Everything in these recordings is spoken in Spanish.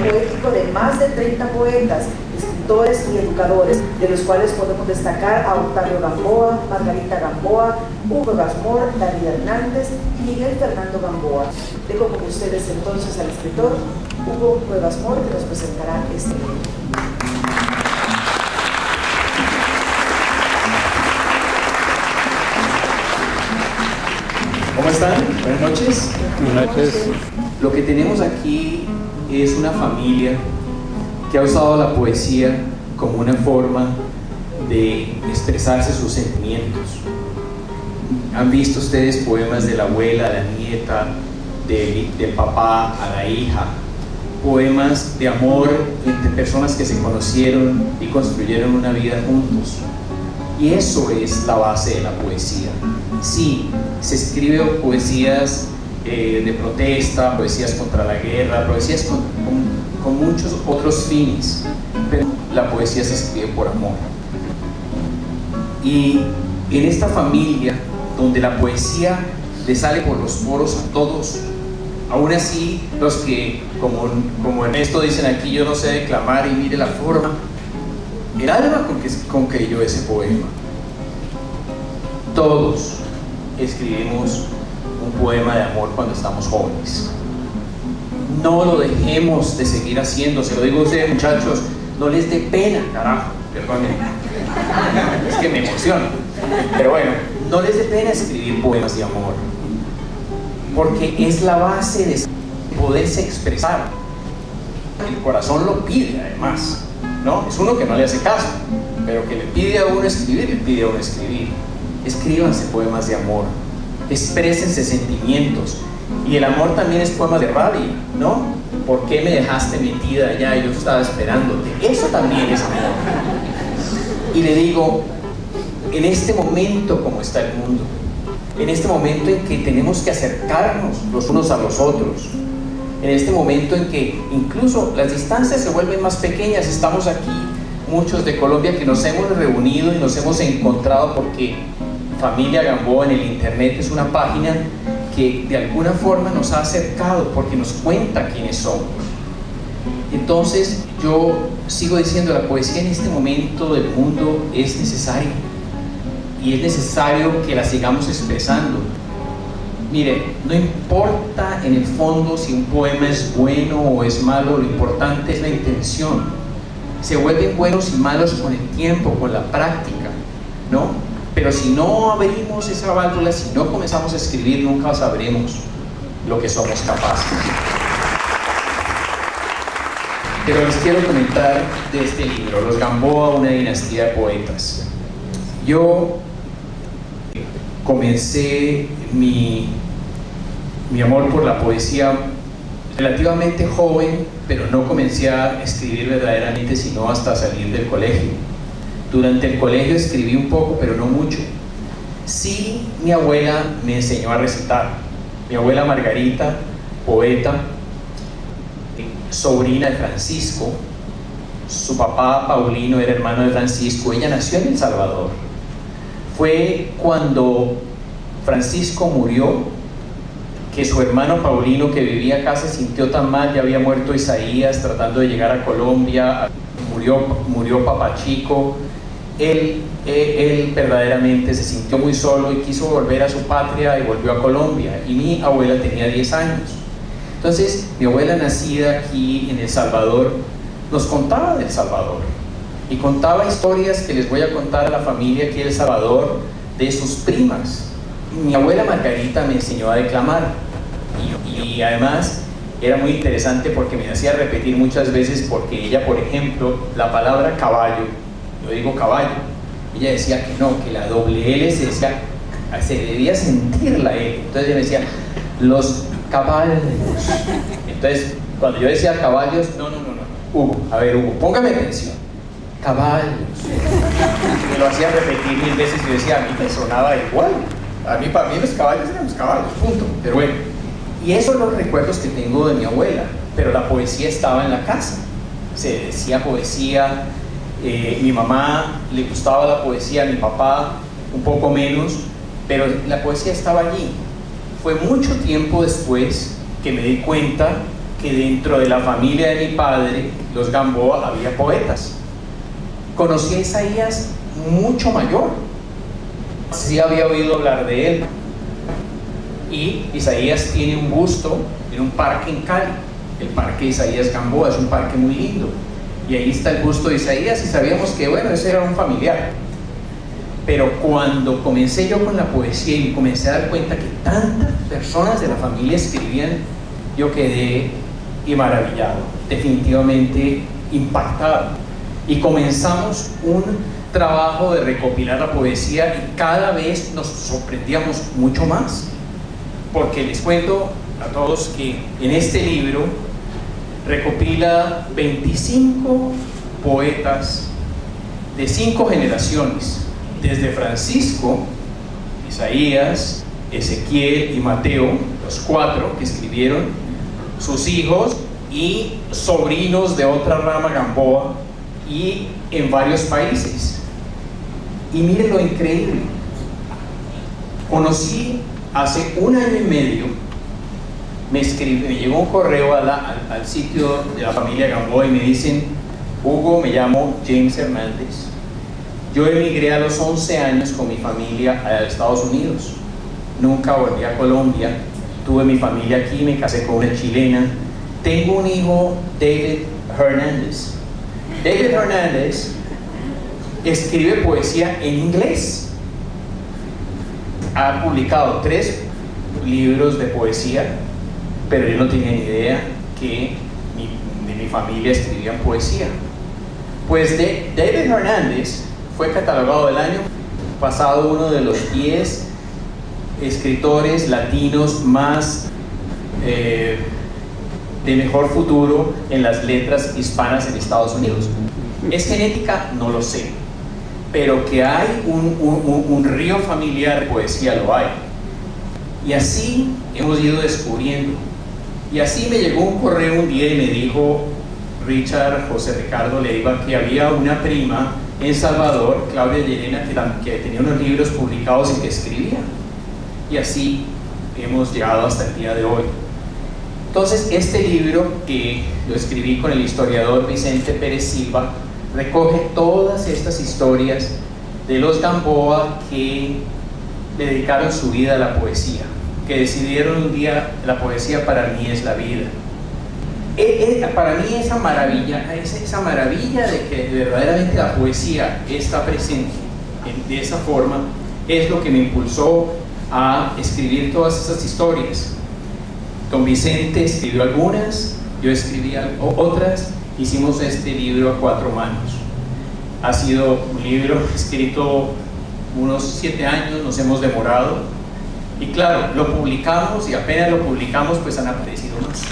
poético de más de 30 poetas, escritores y educadores, de los cuales podemos destacar a Octavio Gamboa, Margarita Gamboa, Hugo Gasmor, David Hernández y Miguel Fernando Gamboa. Dejo con ustedes entonces al escritor Hugo Gasmor, que nos presentará este libro. ¿Cómo están? Buenas noches. Buenas noches. Lo que tenemos aquí es una familia que ha usado la poesía como una forma de expresarse sus sentimientos. Han visto ustedes poemas de la abuela a la nieta, del papá a la hija, poemas de amor entre personas que se conocieron y construyeron una vida juntos. Y eso es la base de la poesía. Sí, se escriben poesías de protesta, poesías contra la guerra, poesías con muchos otros fines, pero la poesía se escribe por amor. Y en esta familia, donde la poesía le sale por los poros a todos, aún así los que, como Ernesto dicen aquí, yo no sé declamar y mire la forma, el alma con que yo ese poema. Todos escribimos un poema de amor cuando estamos jóvenes. No lo dejemos de seguir haciendo, se lo digo a ustedes, muchachos, no les dé pena, carajo, perdónenme, es que me emociono, pero bueno, no les dé pena escribir poemas de amor, porque es la base de poderse expresar. El corazón lo pide además, ¿no? Es uno que no le hace caso, pero que le pide a uno escribir, le pide a uno escribir. Escríbanse poemas de amor, exprésense sentimientos. Y el amor también es poema de rabia, ¿no? ¿Por qué me dejaste metida allá y yo estaba esperándote? Eso también es amor. Y le digo, en este momento como está el mundo, en este momento en que tenemos que acercarnos los unos a los otros, en este momento en que incluso las distancias se vuelven más pequeñas, estamos aquí muchos de Colombia que nos hemos reunido y nos hemos encontrado porque Familia Gamboa en el internet es una página que de alguna forma nos ha acercado porque nos cuenta quiénes somos. Entonces yo sigo diciendo, la poesía en este momento del mundo es necesaria y es necesario que la sigamos expresando. Mire, no importa en el fondo si un poema es bueno o es malo, lo importante es la intención. Se vuelven buenos y malos con el tiempo, con la práctica, ¿no? Pero si no abrimos esa válvula, si no comenzamos a escribir, nunca sabremos lo que somos capaces. Pero les quiero comentar de este libro, Los Gamboa, una dinastía de poetas. Yo comencé mi amor por la poesía relativamente joven, pero no comencé a escribir verdaderamente sino hasta salir del colegio. Durante el colegio escribí un poco, pero no mucho. Sí, mi abuela me enseñó a recitar. Mi abuela Margarita, poeta, sobrina de Francisco. Su papá Paulino era hermano de Francisco. Ella nació en El Salvador. Fue cuando Francisco murió que su hermano Paulino, que vivía acá, se sintió tan mal. Ya había muerto Isaías tratando de llegar a Colombia. Murió Papá Chico. Él verdaderamente se sintió muy solo y quiso volver a su patria y volvió a Colombia. Y mi abuela tenía 10 años. Entonces, mi abuela, nacida aquí en El Salvador, nos contaba del Salvador. Y contaba historias que les voy a contar a la familia aquí en El Salvador de sus primas. Mi abuela Margarita me enseñó a declamar. Y además era muy interesante porque me hacía repetir muchas veces, porque ella, por ejemplo, la palabra caballo, yo digo caballo, ella decía que no, que la doble L se debía sentir la L. Entonces ella me decía, los caballos. Entonces, cuando yo decía caballos, no, Hugo, a ver, Hugo, póngame atención, caballos. Me lo hacía repetir 1000 veces y yo decía, a mí me sonaba igual. Para mí los caballos eran los caballos, punto. Pero bueno, y esos son los recuerdos que tengo de mi abuela, pero la poesía estaba en la casa. Se decía poesía. Mi mamá le gustaba la poesía, a mi papá un poco menos, pero la poesía estaba allí. Fue mucho tiempo después que me di cuenta que dentro de la familia de mi padre, los Gamboa, había poetas. Conocí a Isaías mucho mayor. Sí había oído hablar de él. Y Isaías tiene un busto en un parque en Cali, el Parque Isaías Gamboa, es un parque muy lindo. Y ahí está el busto de Isaías y sabíamos que, bueno, ese era un familiar. Pero cuando comencé yo con la poesía y me comencé a dar cuenta que tantas personas de la familia escribían, yo quedé maravillado, definitivamente impactado. Y comenzamos un trabajo de recopilar la poesía y cada vez nos sorprendíamos mucho más. Porque les cuento a todos que en este libro recopila 25 poetas de 5 generaciones, desde Francisco, Isaías, Ezequiel y Mateo, los 4 que escribieron, sus hijos y sobrinos de otra rama Gamboa, y en varios países. Y miren lo increíble, conocí hace 1 año y medio, me llegó un correo al sitio de la familia Gamboa y me dicen: Hugo, me llamo James Hernández, yo emigré a los 11 años con mi familia a Estados Unidos, nunca volví a Colombia, tuve mi familia aquí, me casé con una chilena, tengo un hijo, David Hernández. David Hernández escribe poesía en inglés, ha publicado 3 libros de poesía, pero yo no tenía ni idea que mi familia escribía poesía. Pues David Hernández fue catalogado el año pasado uno de los 10 escritores latinos más de mejor futuro en las letras hispanas en Estados Unidos. ¿Es genética? No lo sé, pero que hay un río familiar de poesía, lo hay. Y así hemos ido descubriendo. Y así me llegó un correo un día y me dijo José Ricardo Leiva, que había una prima en Salvador, Claudia Llerena, que tenía unos libros publicados y que escribía. Y así hemos llegado hasta el día de hoy. Entonces, este libro, que lo escribí con el historiador Vicente Pérez Silva, recoge todas estas historias de los Gamboa que dedicaron su vida a la poesía, que decidieron un día: la poesía para mí es la vida. Para mí esa maravilla de que verdaderamente la poesía está presente de esa forma, es lo que me impulsó a escribir todas esas historias. Don Vicente escribió algunas, yo escribí otras, hicimos este libro a 4 manos. Ha sido un libro escrito unos 7 años, nos hemos demorado, y claro, lo publicamos y apenas lo publicamos pues han aparecido más.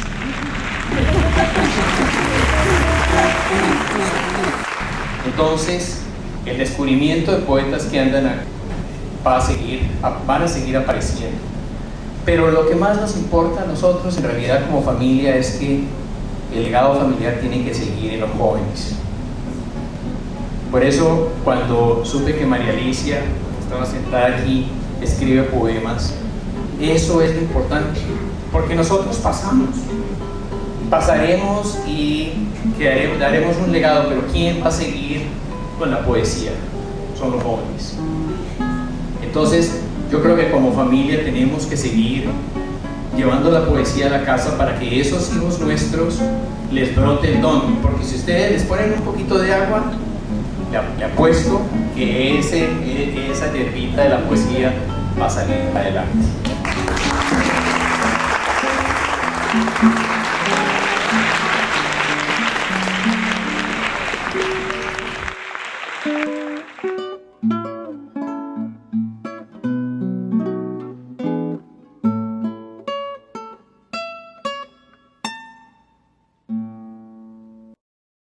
Entonces, el descubrimiento de poetas que andan van a seguir apareciendo. Pero lo que más nos importa a nosotros en realidad como familia es que el legado familiar tiene que seguir en los jóvenes. Por eso, cuando supe que María Alicia estaba sentada aquí, escribe poemas, eso es lo importante, porque nosotros pasaremos y daremos un legado, pero ¿quién va a seguir con la poesía? Son los jóvenes. Entonces, yo creo que como familia tenemos que seguir llevando la poesía a la casa para que esos hijos nuestros les brote el don, porque si ustedes les ponen un poquito de agua, le apuesto que esa hierbita de la poesía va a salir adelante.